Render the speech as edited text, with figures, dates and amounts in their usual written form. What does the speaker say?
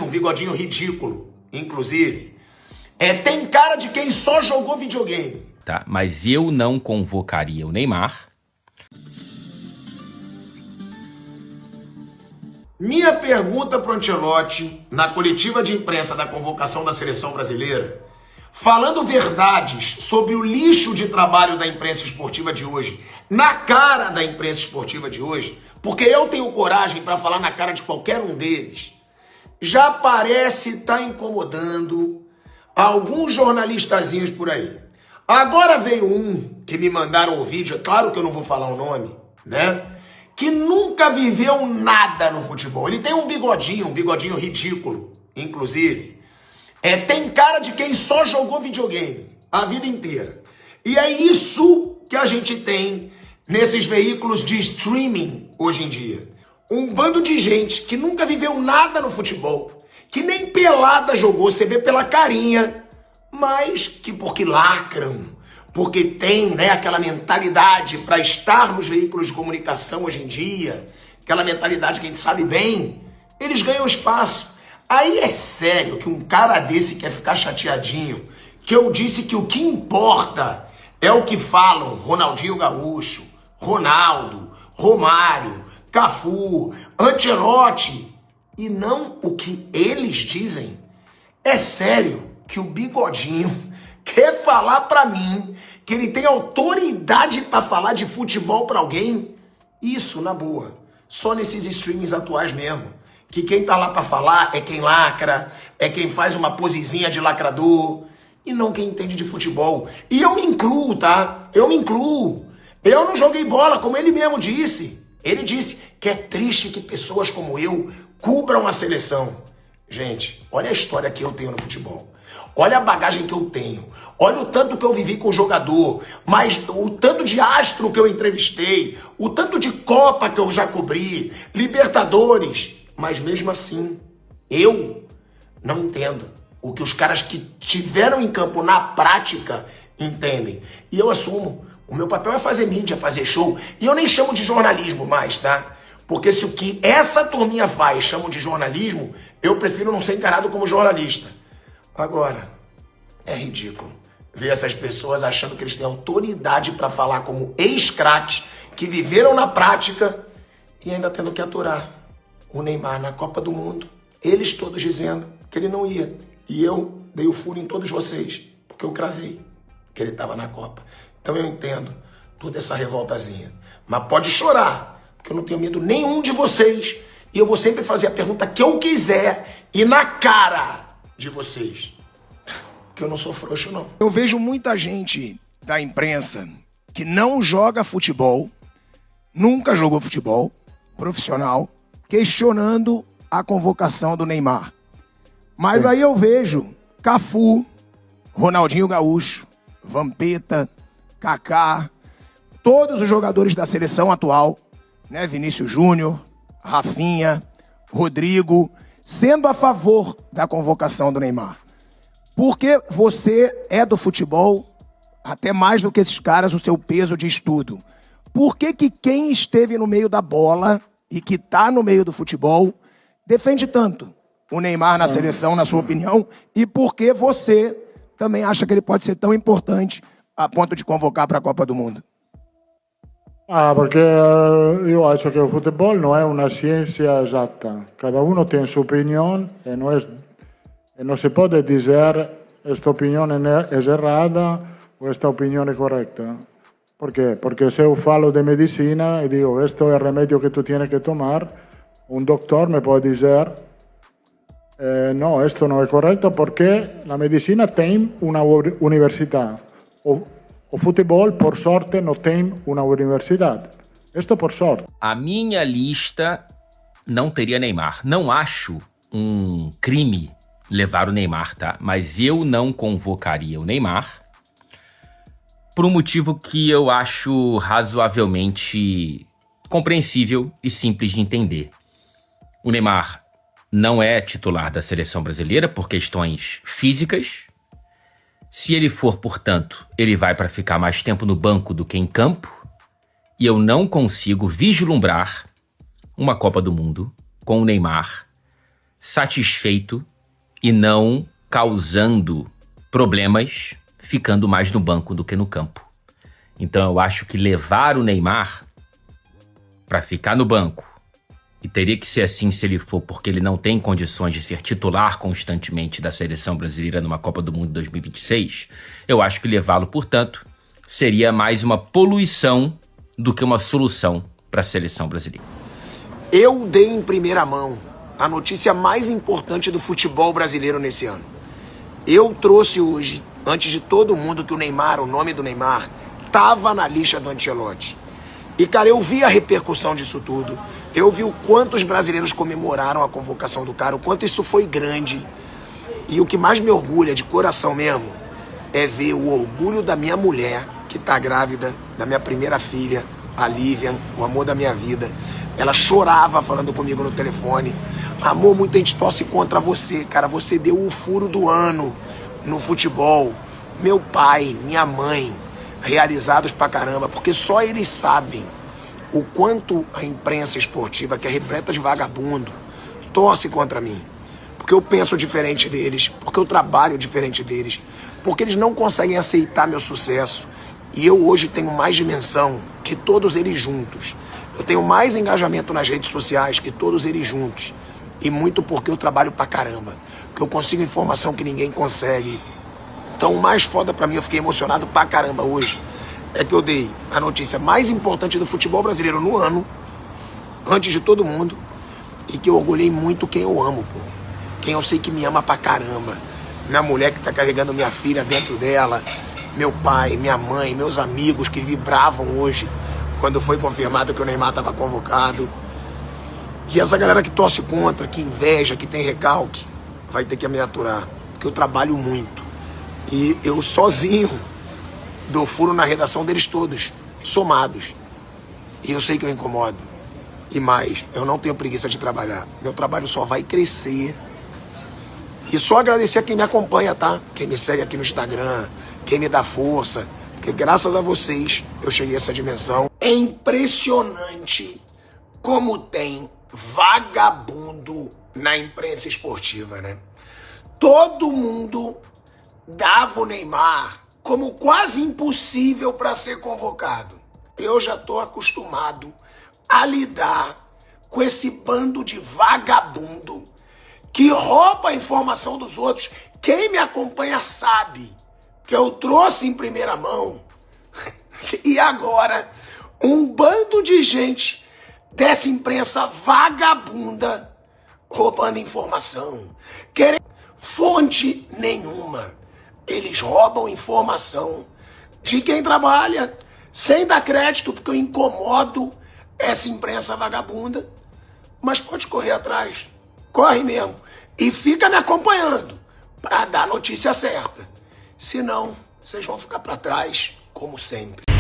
um bigodinho ridículo, inclusive. Tem cara de quem só jogou videogame. Tá, mas eu não convocaria o Neymar. Minha pergunta para o Ancelotti, na coletiva de imprensa da convocação da seleção brasileira, falando verdades sobre o lixo de trabalho da imprensa esportiva de hoje, na cara da imprensa esportiva de hoje, porque eu tenho coragem para falar na cara de qualquer um deles, já parece estar incomodando alguns jornalistazinhos por aí. Agora veio um que me mandaram o vídeo, é claro que eu não vou falar o nome, né? Que nunca viveu nada no futebol. Ele tem um bigodinho ridículo, inclusive. Tem cara de quem só jogou videogame a vida inteira. E é isso que a gente tem nesses veículos de streaming hoje em dia. Um bando de gente que nunca viveu nada no futebol, que nem pelada jogou, você vê pela carinha, mas que porque lacram, porque tem, né, aquela mentalidade para estar nos veículos de comunicação hoje em dia, aquela mentalidade que a gente sabe bem, eles ganham espaço. Aí é sério que um cara desse quer ficar chateadinho, que eu disse que o que importa é o que falam Ronaldinho Gaúcho, Ronaldo, Romário, Cafu, Ancelotti, e não o que eles dizem. É sério que o bigodinho quer falar pra mim que ele tem autoridade pra falar de futebol pra alguém? Isso, na boa, só nesses streamings atuais mesmo. Que quem tá lá pra falar é quem lacra, é quem faz uma posezinha de lacrador, e não quem entende de futebol. E eu me incluo, tá? Eu me incluo. Eu não joguei bola, como ele mesmo disse. Ele disse que é triste que pessoas como eu cubram a seleção. Gente, olha a história que eu tenho no futebol. Olha a bagagem que eu tenho. Olha o tanto que eu vivi com o jogador, mas o tanto de astro que eu entrevistei, o tanto de Copa que eu já cobri, Libertadores. Mas mesmo assim, eu não entendo o que os caras que tiveram em campo na prática entendem. E eu assumo. O meu papel é fazer mídia, fazer show. E eu nem chamo de jornalismo mais, tá? Porque se o que essa turminha faz chamam de jornalismo, eu prefiro não ser encarado como jornalista. Agora, é ridículo ver essas pessoas achando que eles têm autoridade para falar como ex-craques que viveram na prática e ainda tendo que aturar o Neymar na Copa do Mundo. Eles todos dizendo que ele não ia. E eu dei o furo em todos vocês, porque eu cravei que ele estava na Copa. Então eu entendo toda essa revoltazinha. Mas pode chorar, porque eu não tenho medo nenhum de vocês. E eu vou sempre fazer a pergunta que eu quiser e na cara de vocês. Que eu não sou frouxo, não. Eu vejo muita gente da imprensa que não joga futebol, nunca jogou futebol profissional, questionando a convocação do Neymar. Mas aí eu vejo Cafu, Ronaldinho Gaúcho, Vampeta, Kaká, todos os jogadores da seleção atual, né, Vinícius Júnior, Rafinha, Rodrigo, sendo a favor da convocação do Neymar. Porque você é do futebol, até mais do que esses caras, o seu peso de estudo. Por que que quem esteve no meio da bola e que está no meio do futebol defende tanto o Neymar na seleção, na sua opinião? E por que você também acha que ele pode ser tão importante a ponto de convocar para a Copa do Mundo? Perché io acho che il football non è una scienza esatta. Cada uno tiene su opinión e non si può dire esta opinione è errada o esta opinione è corretta. Perché? Perché se io falo di medicina e dico questo è il rimedio che tu tienes che tomar, un doctor mi può dire no, questo non è corretto perché la medicina tem una università. O futebol, por sorte, não tem uma universidade. Isto por sorte. A minha lista não teria Neymar. Não acho um crime levar o Neymar, tá? Mas eu não convocaria o Neymar por um motivo que eu acho razoavelmente compreensível e simples de entender. O Neymar não é titular da seleção brasileira por questões físicas. Se ele for, portanto, ele vai para ficar mais tempo no banco do que em campo, e eu não consigo vislumbrar uma Copa do Mundo com o Neymar satisfeito e não causando problemas, ficando mais no banco do que no campo. Então eu acho que levar o Neymar para ficar no banco, e teria que ser assim se ele for, porque ele não tem condições de ser titular constantemente da seleção brasileira numa Copa do Mundo 2026, eu acho que levá-lo, portanto, seria mais uma poluição do que uma solução para a seleção brasileira. Eu dei em primeira mão a notícia mais importante do futebol brasileiro nesse ano. Eu trouxe hoje, antes de todo mundo, que o Neymar, o nome do Neymar, estava na lista do Ancelotti. E, cara, eu vi a repercussão disso tudo. Eu vi o quanto os brasileiros comemoraram a convocação do cara, o quanto isso foi grande. E o que mais me orgulha, de coração mesmo, é ver o orgulho da minha mulher, que tá grávida, da minha primeira filha, a Lívia, o amor da minha vida. Ela chorava falando comigo no telefone. Amor, muita gente torce contra você, cara. Você deu o furo do ano no futebol. Meu pai, minha mãe, realizados pra caramba, porque só eles sabem o quanto a imprensa esportiva, que é repleta de vagabundo, torce contra mim. Porque eu penso diferente deles, porque eu trabalho diferente deles, porque eles não conseguem aceitar meu sucesso. E eu hoje tenho mais dimensão que todos eles juntos. Eu tenho mais engajamento nas redes sociais que todos eles juntos. E muito porque eu trabalho pra caramba. Porque eu consigo informação que ninguém consegue. Então o mais foda pra mim, eu fiquei emocionado pra caramba hoje, é que eu dei a notícia mais importante do futebol brasileiro no ano, antes de todo mundo, e que eu orgulhei muito quem eu amo, pô. Quem eu sei que me ama pra caramba. Minha mulher que tá carregando minha filha dentro dela, meu pai, minha mãe, meus amigos que vibravam hoje quando foi confirmado que o Neymar estava convocado. E essa galera que torce contra, que inveja, que tem recalque, vai ter que me aturar, porque eu trabalho muito. E eu sozinho dou furo na redação deles todos, somados. E eu sei que eu incomodo. E mais, eu não tenho preguiça de trabalhar. Meu trabalho só vai crescer. E só agradecer a quem me acompanha, tá? Quem me segue aqui no Instagram, quem me dá força. Porque graças a vocês eu cheguei a essa dimensão. É impressionante como tem vagabundo na imprensa esportiva, né? Todo mundo dava o Neymar como quase impossível para ser convocado. Eu já tô acostumado a lidar com esse bando de vagabundo que rouba a informação dos outros. Quem me acompanha sabe que eu trouxe em primeira mão. E agora, um bando de gente dessa imprensa vagabunda roubando informação. Querendo fonte nenhuma. Eles roubam informação de quem trabalha, sem dar crédito, porque eu incomodo essa imprensa vagabunda. Mas pode correr atrás. Corre mesmo. E fica me acompanhando para dar a notícia certa. Senão, vocês vão ficar para trás, como sempre.